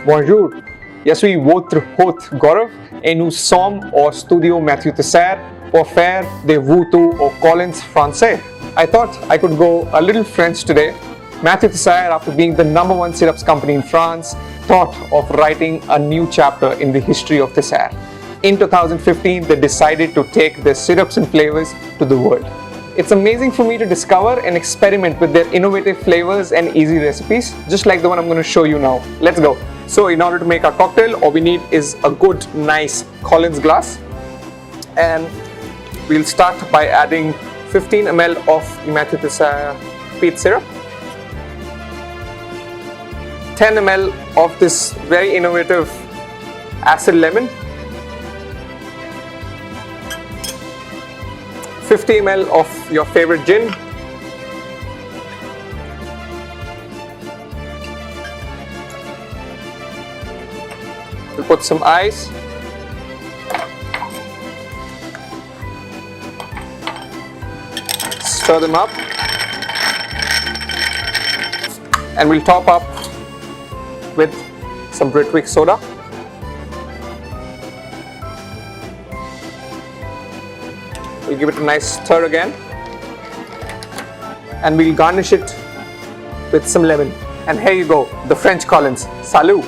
Bonjour, je suis votre hôte Gaurav et nous sommes au studio Mathieu Teisseire pour faire des photos au Collins français. I thought I could go a little French today. Mathieu Teisseire, after being the #1 syrups company in France, thought of writing a new chapter in the history of Teisseire. In 2015, they decided to take their syrups and flavors to the world. It's amazing for me to discover and experiment with their innovative flavors and easy recipes, just like the one I'm going to show you now. Let's go. So in order to make our cocktail, all we need is a good, nice Collins glass. And we'll start by adding 15 ml of the Mathieu Teisseire peach syrup, 10 ml of this very innovative acid lemon, 50 ml of your favorite gin, we'll put some ice, stir them up, and we'll top up with some Britvic soda. We'll give it a nice stir again, and we'll garnish it with some lemon. And here you go, the French Collins. Salut!